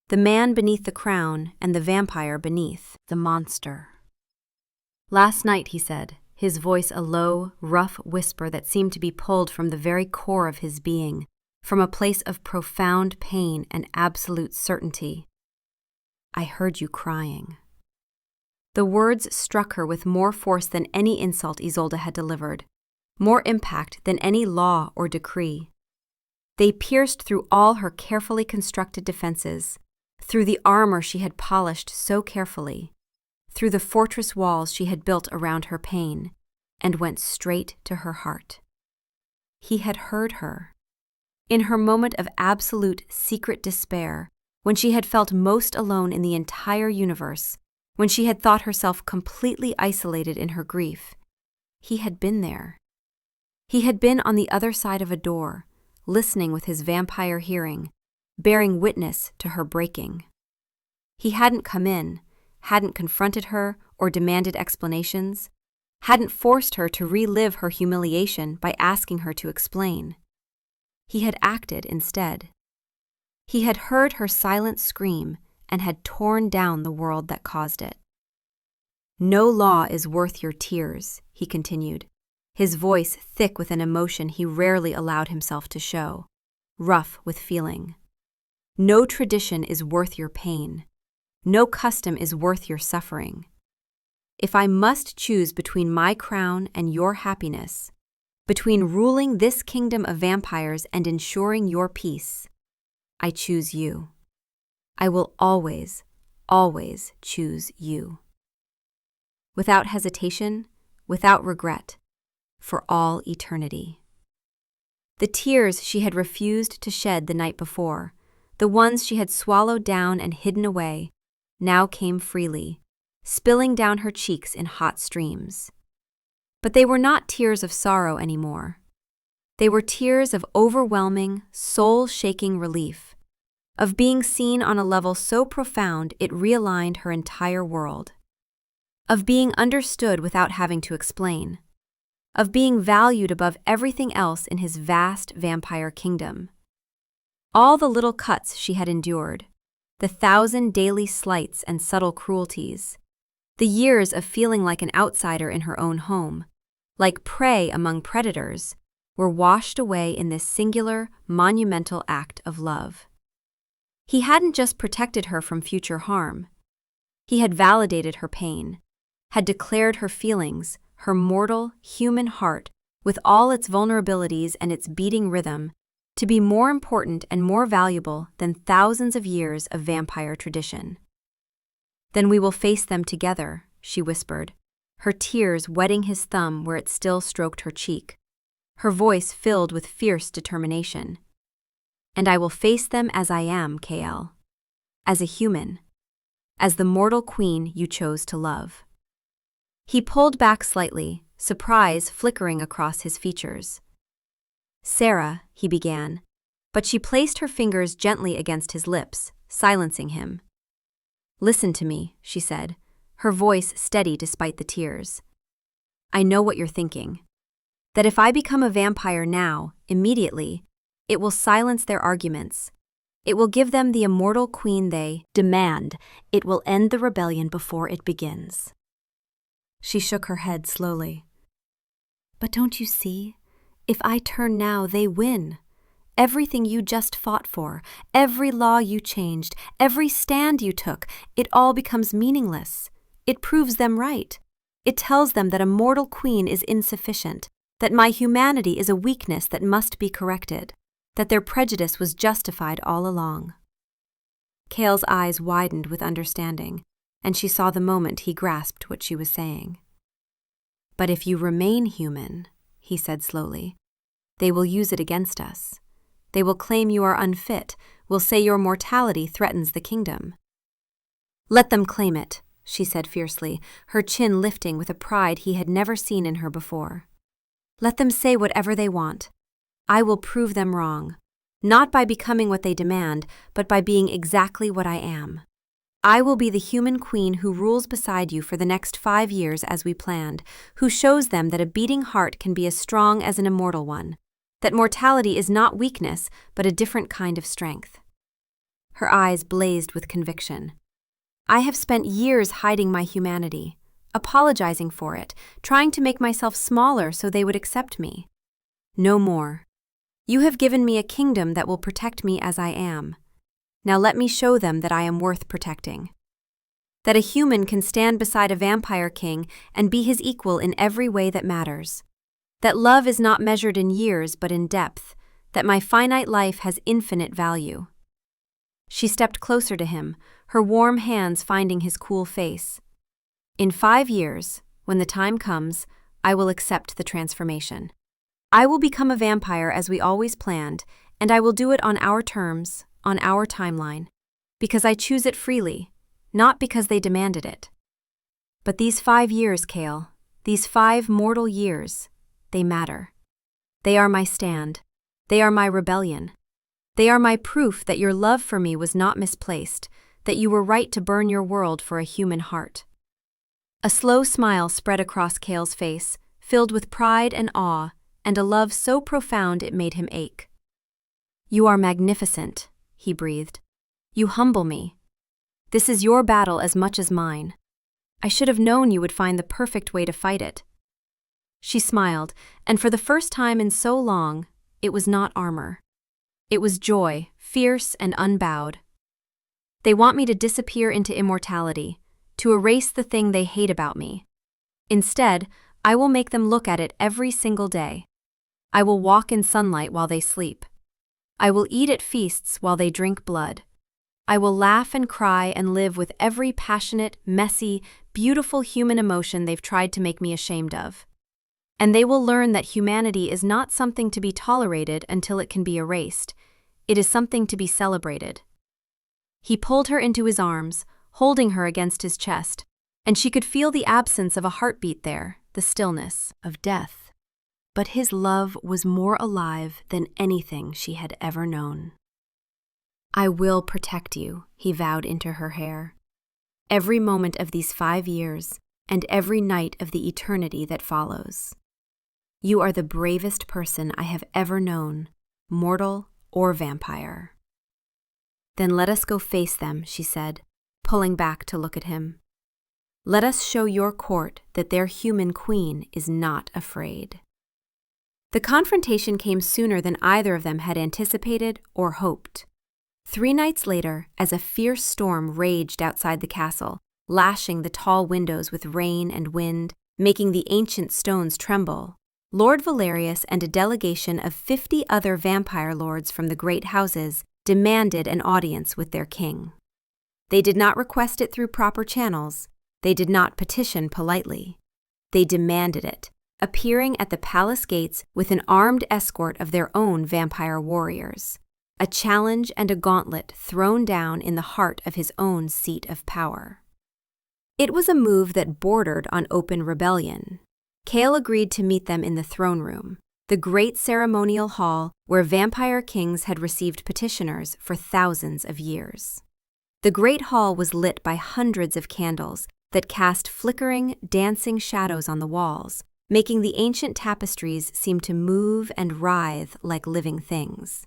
the man beneath the crown and the vampire beneath, the monster. "Last night," he said, his voice a low, rough whisper that seemed to be pulled from the very core of his being, from a place of profound pain and absolute certainty. "I heard you crying." The words struck her with more force than any insult Isolde had delivered, more impact than any law or decree. They pierced through all her carefully constructed defenses, through the armor she had polished so carefully, through the fortress walls she had built around her pain, and went straight to her heart. He had heard her. In her moment of absolute secret despair, when she had felt most alone in the entire universe, when she had thought herself completely isolated in her grief, he had been there. He had been on the other side of a door, listening with his vampire hearing, bearing witness to her breaking. He hadn't come in, hadn't confronted her or demanded explanations, hadn't forced her to relive her humiliation by asking her to explain. He had acted instead. He had heard her silent scream and had torn down the world that caused it. "No law is worth your tears," he continued, his voice thick with an emotion he rarely allowed himself to show, rough with feeling. "No tradition is worth your pain. No custom is worth your suffering. If I must choose between my crown and your happiness, between ruling this kingdom of vampires and ensuring your peace, I choose you. I will always, always choose you." Without hesitation, without regret, for all eternity. The tears she had refused to shed the night before, the ones she had swallowed down and hidden away, now came freely, spilling down her cheeks in hot streams. But they were not tears of sorrow anymore. They were tears of overwhelming, soul-shaking relief, of being seen on a level so profound it realigned her entire world, of being understood without having to explain, of being valued above everything else in his vast vampire kingdom. All the little cuts she had endured, the 1,000 daily slights and subtle cruelties, the years of feeling like an outsider in her own home, like prey among predators, were washed away in this singular, monumental act of love. He hadn't just protected her from future harm. He had validated her pain, had declared her feelings, her mortal, human heart, with all its vulnerabilities and its beating rhythm, to be more important and more valuable than thousands of years of vampire tradition. "Then we will face them together," she whispered, her tears wetting his thumb where it still stroked her cheek, her voice filled with fierce determination. "And I will face them as I am, KL. As a human. As the mortal queen you chose to love." He pulled back slightly, surprise flickering across his features. "Sarah," he began, but she placed her fingers gently against his lips, silencing him. "Listen to me," she said, her voice steady despite the tears. "I know what you're thinking. That if I become a vampire now, immediately, it will silence their arguments. It will give them the immortal queen they demand. It will end the rebellion before it begins." She shook her head slowly. "But don't you see? If I turn now, they win. Everything you just fought for, every law you changed, every stand you took, it all becomes meaningless. It proves them right. It tells them that a mortal queen is insufficient, that my humanity is a weakness that must be corrected, that their prejudice was justified all along." Kale's eyes widened with understanding, and she saw the moment he grasped what she was saying. "But if you remain human," he said slowly, "they will use it against us. They will claim you are unfit, will say your mortality threatens the kingdom." "Let them claim it," she said fiercely, her chin lifting with a pride he had never seen in her before. "Let them say whatever they want. I will prove them wrong, not by becoming what they demand, but by being exactly what I am. I will be the human queen who rules beside you for the next 5 years as we planned, who shows them that a beating heart can be as strong as an immortal one, that mortality is not weakness, but a different kind of strength." Her eyes blazed with conviction. "I have spent years hiding my humanity, apologizing for it, trying to make myself smaller so they would accept me. No more. You have given me a kingdom that will protect me as I am. Now let me show them that I am worth protecting. That a human can stand beside a vampire king and be his equal in every way that matters. That love is not measured in years but in depth. That my finite life has infinite value." She stepped closer to him, her warm hands finding his cool face. "In 5 years, when the time comes, I will accept the transformation. I will become a vampire as we always planned, and I will do it on our terms, on our timeline, because I choose it freely, not because they demanded it. But these 5 years, Kale, these 5 mortal years, they matter. They are my stand. They are my rebellion. They are my proof that your love for me was not misplaced, that you were right to burn your world for a human heart." A slow smile spread across Kale's face, filled with pride and awe, and a love so profound it made him ache. "You are magnificent," he breathed. "You humble me. This is your battle as much as mine. I should have known you would find the perfect way to fight it." She smiled, and for the first time in so long, it was not armor. It was joy, fierce and unbowed. "They want me to disappear into immortality, to erase the thing they hate about me. Instead, I will make them look at it every single day. I will walk in sunlight while they sleep. I will eat at feasts while they drink blood. I will laugh and cry and live with every passionate, messy, beautiful human emotion they've tried to make me ashamed of. And they will learn that humanity is not something to be tolerated until it can be erased. It is something to be celebrated." He pulled her into his arms, holding her against his chest, and she could feel the absence of a heartbeat there, the stillness of death. But his love was more alive than anything she had ever known. "I will protect you," he vowed into her hair. "Every moment of these 5 years, and every night of the eternity that follows. You are the bravest person I have ever known, mortal or vampire." "Then let us go face them," she said, pulling back to look at him. "Let us show your court that their human queen is not afraid." The confrontation came sooner than either of them had anticipated or hoped. 3 nights later, as a fierce storm raged outside the castle, lashing the tall windows with rain and wind, making the ancient stones tremble. Lord Valerius and a delegation of 50 other vampire lords from the great houses demanded an audience with their king. They did not request it through proper channels. They did not petition politely. They demanded it, appearing at the palace gates with an armed escort of their own vampire warriors. A challenge and a gauntlet thrown down in the heart of his own seat of power. It was a move that bordered on open rebellion. Cale agreed to meet them in the throne room, the great ceremonial hall where vampire kings had received petitioners for thousands of years. The great hall was lit by hundreds of candles that cast flickering, dancing shadows on the walls, making the ancient tapestries seem to move and writhe like living things.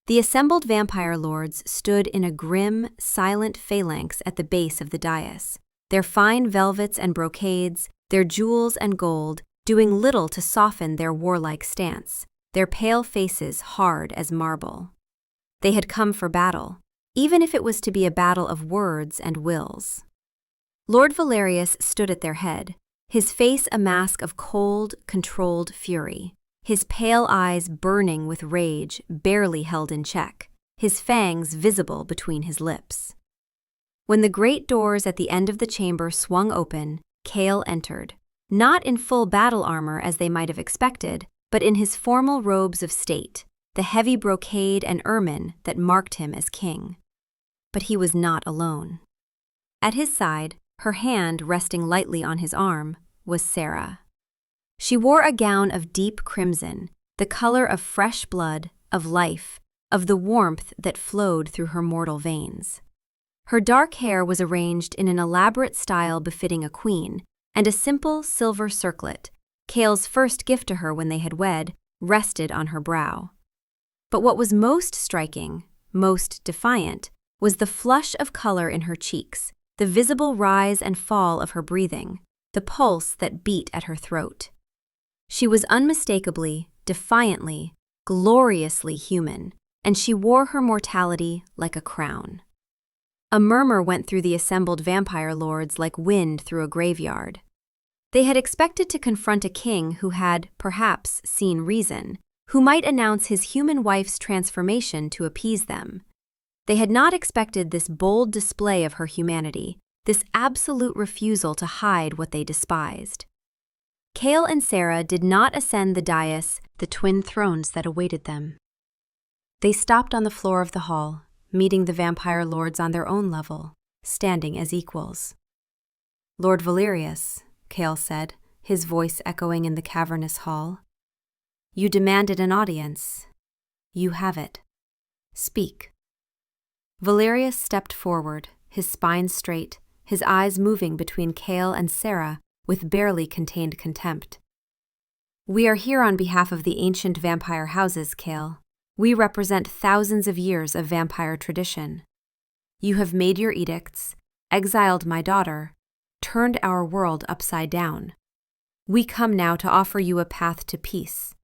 The assembled vampire lords stood in a grim, silent phalanx at the base of the dais, their fine velvets and brocades, their jewels and gold, doing little to soften their warlike stance, their pale faces hard as marble. They had come for battle, even if it was to be a battle of words and wills. Lord Valerius stood at their head, his face a mask of cold, controlled fury, his pale eyes burning with rage barely held in check, his fangs visible between his lips. When the great doors at the end of the chamber swung open, Cale entered, not in full battle armor as they might have expected, but in his formal robes of state, the heavy brocade and ermine that marked him as king. But he was not alone. At his side, her hand resting lightly on his arm, was Sarah. She wore a gown of deep crimson, the color of fresh blood, of life, of the warmth that flowed through her mortal veins. Her dark hair was arranged in an elaborate style befitting a queen, and a simple silver circlet, Cale's first gift to her when they had wed, rested on her brow. But what was most striking, most defiant, was the flush of color in her cheeks, the visible rise and fall of her breathing, the pulse that beat at her throat. She was unmistakably, defiantly, gloriously human, and she wore her mortality like a crown. A murmur went through the assembled vampire lords like wind through a graveyard. They had expected to confront a king who had, perhaps, seen reason, who might announce his human wife's transformation to appease them. They had not expected this bold display of her humanity, this absolute refusal to hide what they despised. Cale and Sarah did not ascend the dais, the twin thrones that awaited them. They stopped on the floor of the hall, meeting the vampire lords on their own level, standing as equals. "Lord Valerius," Cale said, his voice echoing in the cavernous hall, "you demanded an audience. You have it. Speak." Valerius stepped forward, his spine straight, his eyes moving between Cale and Sarah with barely contained contempt. "We are here on behalf of the ancient vampire houses, Cale. We represent thousands of years of vampire tradition. You have made your edicts, exiled my daughter, turned our world upside down. We come now to offer you a path to peace,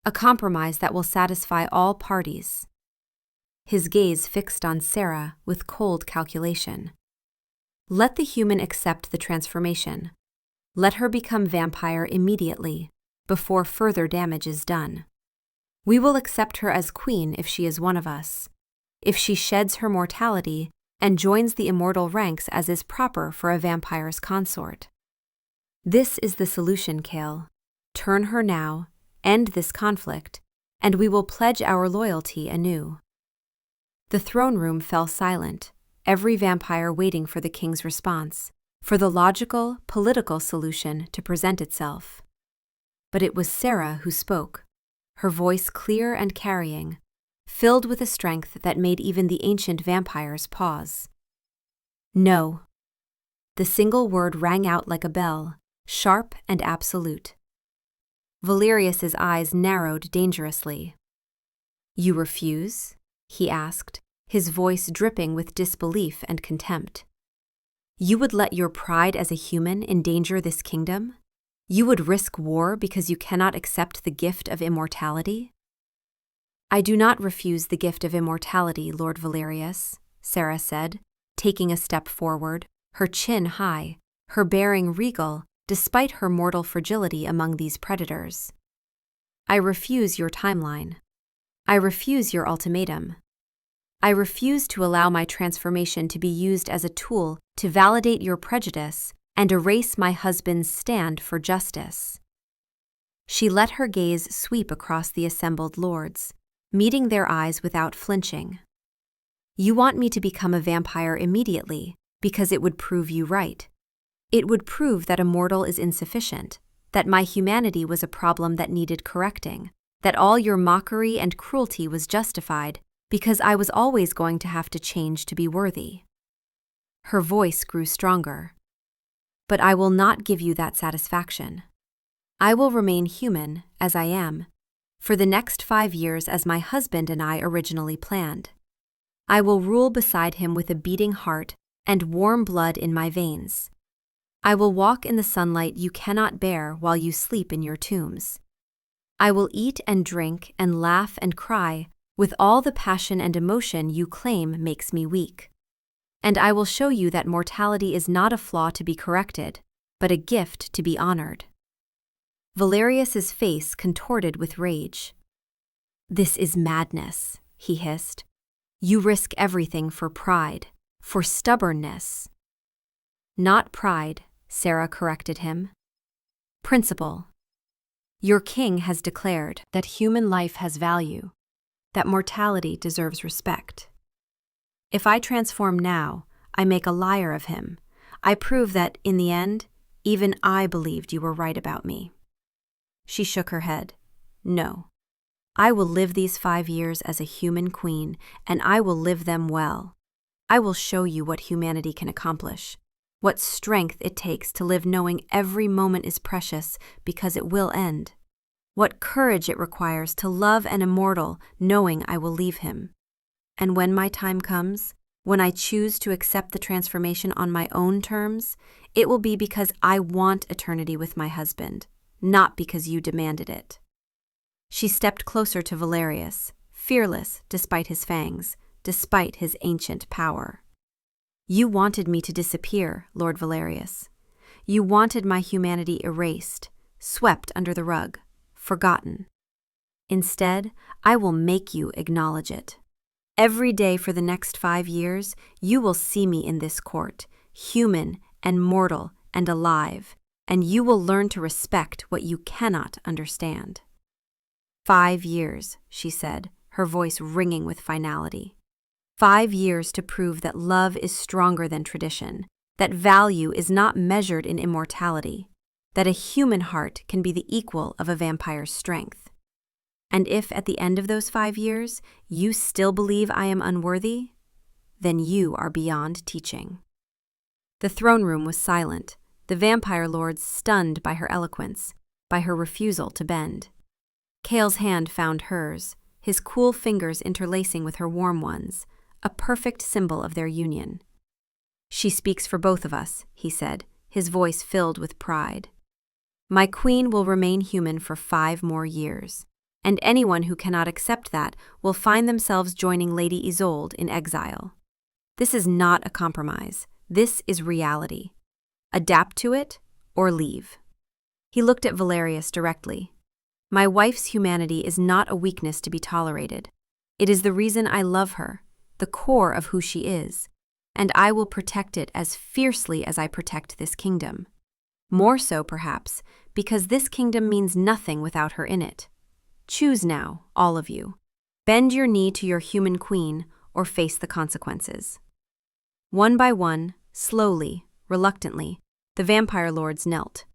a compromise that will satisfy all parties." His gaze fixed on Sarah with cold calculation. "Let the human accept the transformation. Let her become vampire immediately, before further damage is done. We will accept her as queen if she is one of us, if she sheds her mortality and joins the immortal ranks as is proper for a vampire's consort. This is the solution, Cale. Turn her now, end this conflict, and we will pledge our loyalty anew." The throne room fell silent, every vampire waiting for the king's response, for the logical, political solution to present itself. But it was Sarah who spoke, her voice clear and carrying, filled with a strength that made even the ancient vampires pause. "No." The single word rang out like a bell, sharp and absolute. Valerius's eyes narrowed dangerously. "You refuse?" he asked, his voice dripping with disbelief and contempt. "You would let your pride as a human endanger this kingdom? You would risk war because you cannot accept the gift of immortality?" "I do not refuse the gift of immortality, Lord Valerius," Sarah said, taking a step forward, her chin high, her bearing regal, despite her mortal fragility among these predators. I refuse your timeline. I refuse your ultimatum. I refuse to allow my transformation to be used as a tool to validate your prejudice and erase my husband's stand for justice. She let her gaze sweep across the assembled lords, meeting their eyes without flinching. You want me to become a vampire immediately because it would prove you right. It would prove that immortal is insufficient, that my humanity was a problem that needed correcting, that all your mockery and cruelty was justified because I was always going to have to change to be worthy. Her voice grew stronger. But I will not give you that satisfaction. I will remain human, as I am, for the next 5 years as my husband and I originally planned. I will rule beside him with a beating heart and warm blood in my veins. I will walk in the sunlight you cannot bear while you sleep in your tombs. I will eat and drink and laugh and cry with all the passion and emotion you claim makes me weak. And I will show you that mortality is not a flaw to be corrected, but a gift to be honored. Valerius's face contorted with rage. This is madness, he hissed. You risk everything for pride, for stubbornness. Not pride, Sarah corrected him. Principle. Your king has declared that human life has value, that mortality deserves respect. If I transform now, I make a liar of him. I prove that, in the end, even I believed you were right about me. She shook her head. No. I will live these 5 years as a human queen, and I will live them well. I will show you what humanity can accomplish, what strength it takes to live knowing every moment is precious because it will end, what courage it requires to love an immortal knowing I will leave him. And when my time comes, when I choose to accept the transformation on my own terms, it will be because I want eternity with my husband, not because you demanded it. She stepped closer to Valerius, fearless despite his fangs, despite his ancient power. You wanted me to disappear, Lord Valerius. You wanted my humanity erased, swept under the rug, forgotten. Instead, I will make you acknowledge it. Every day for the next 5 years, you will see me in this court, human and mortal and alive, and you will learn to respect what you cannot understand. 5 years, she said, her voice ringing with finality. 5 years to prove that love is stronger than tradition, that value is not measured in immortality, that a human heart can be the equal of a vampire's strength. And if at the end of those 5 years you still believe I am unworthy, then you are beyond teaching. The throne room was silent, the vampire lords stunned by her eloquence, by her refusal to bend. Cale's hand found hers, his cool fingers interlacing with her warm ones, a perfect symbol of their union. She speaks for both of us, he said, his voice filled with pride. My queen will remain human for 5 more years. And anyone who cannot accept that will find themselves joining Lady Isolde in exile. This is not a compromise. This is reality. Adapt to it or leave. He looked at Valerius directly. My wife's humanity is not a weakness to be tolerated. It is the reason I love her, the core of who she is, and I will protect it as fiercely as I protect this kingdom. More so, perhaps, because this kingdom means nothing without her in it. Choose now, all of you. Bend your knee to your human queen or face the consequences. One by one, slowly, reluctantly, the vampire lords knelt.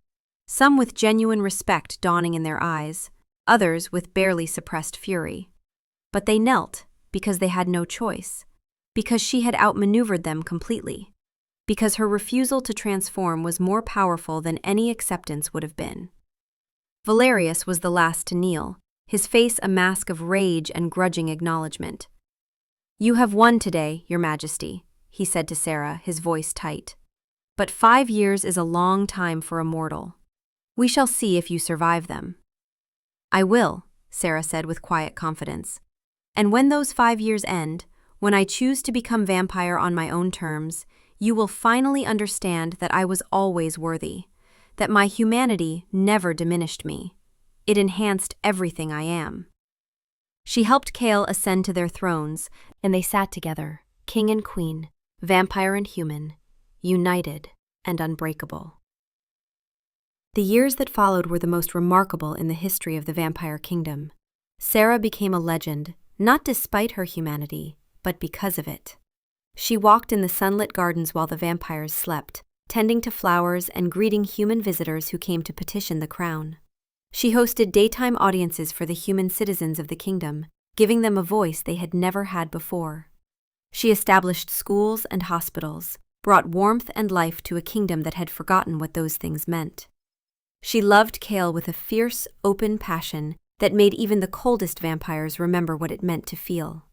Some with genuine respect dawning in their eyes, others with barely suppressed fury. But they knelt because they had no choice, because she had outmaneuvered them completely, because her refusal to transform was more powerful than any acceptance would have been. Valerius was the last to kneel, his face a mask of rage and grudging acknowledgement. You have won today, Your Majesty, he said to Sarah, his voice tight. But 5 years is a long time for a mortal. We shall see if you survive them. I will, Sarah said with quiet confidence. And when those 5 years end, when I choose to become vampire on my own terms, you will finally understand that I was always worthy, that my humanity never diminished me. It enhanced everything I am. She helped Kale ascend to their thrones, and they sat together, king and queen, vampire and human, united and unbreakable. The years that followed were the most remarkable in the history of the vampire kingdom. Sarah became a legend, not despite her humanity, but because of it. She walked in the sunlit gardens while the vampires slept, tending to flowers and greeting human visitors who came to petition the crown. She hosted daytime audiences for the human citizens of the kingdom, giving them a voice they had never had before. She established schools and hospitals, brought warmth and life to a kingdom that had forgotten what those things meant. She loved Kale with a fierce, open passion that made even the coldest vampires remember what it meant to feel.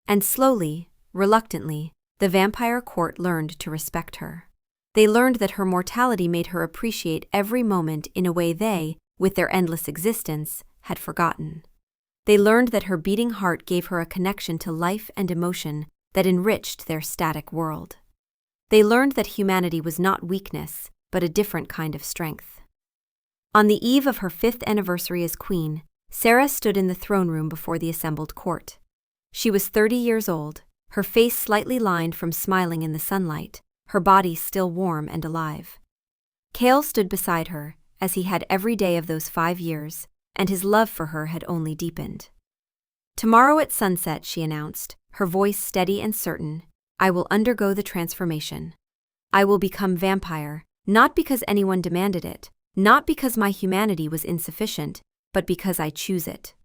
And slowly, reluctantly, the vampire court learned to respect her. They learned that her mortality made her appreciate every moment in a way they, with their endless existence, had forgotten. They learned that her beating heart gave her a connection to life and emotion that enriched their static world. They learned that humanity was not weakness, but a different kind of strength. On the eve of her 5th anniversary as queen, Sarah stood in the throne room before the assembled court. She was 30 years old, her face slightly lined from smiling in the sunlight, her body still warm and alive. Kale stood beside her, as he had every day of those 5 years, and his love for her had only deepened. "Tomorrow at sunset," she announced, her voice steady and certain, "I will undergo the transformation. I will become vampire, not because anyone demanded it, not because my humanity was insufficient, but because I choose it.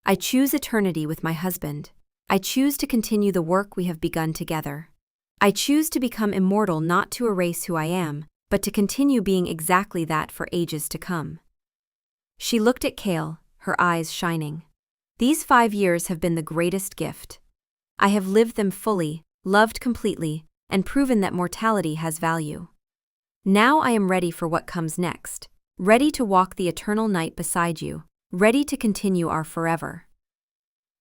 I choose eternity with my husband. I choose to continue the work we have begun together. I choose to become immortal not to erase who I am, but to continue being exactly that for ages to come." She looked at Kale, her eyes shining. "These 5 years have been the greatest gift. I have lived them fully, loved completely, and proven that mortality has value. Now I am ready for what comes next, ready to walk the eternal night beside you, ready to continue our forever."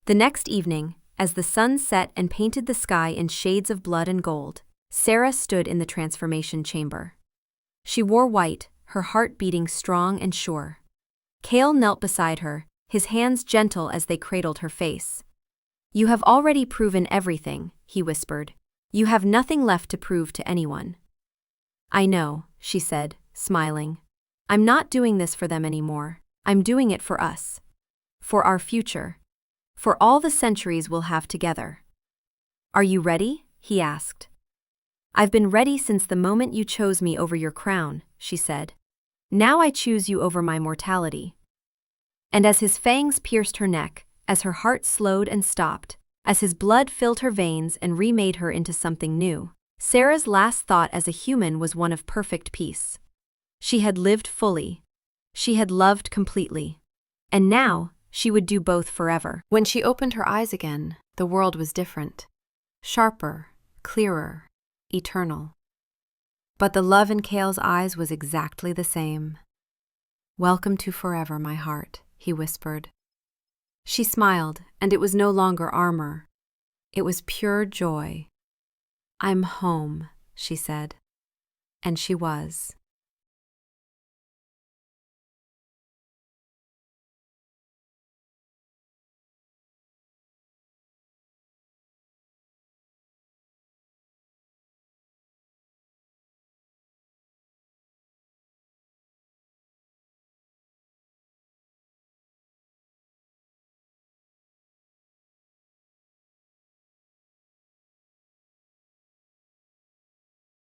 The next evening, as the sun set and painted the sky in shades of blood and gold, Sarah stood in the transformation chamber. She wore white, her heart beating strong and sure. Kale knelt beside her, his hands gentle as they cradled her face. "You have already proven everything," he whispered. "You have nothing left to prove to anyone." "I know," she said, smiling. "I'm not doing this for them anymore. I'm doing it for us. For our future. For all the centuries we'll have together." "Are you ready?" he asked. "I've been ready since the moment you chose me over your crown," she said. "Now I choose you over my mortality." And as his fangs pierced her neck, as her heart slowed and stopped, as his blood filled her veins and remade her into something new, Sarah's last thought as a human was one of perfect peace. She had lived fully. She had loved completely. And now, she would do both forever. When she opened her eyes again, the world was different. Sharper, clearer, eternal. But the love in Kale's eyes was exactly the same. "Welcome to forever, my heart," he whispered. She smiled, and it was no longer armor. It was pure joy. "I'm home," she said. And she was.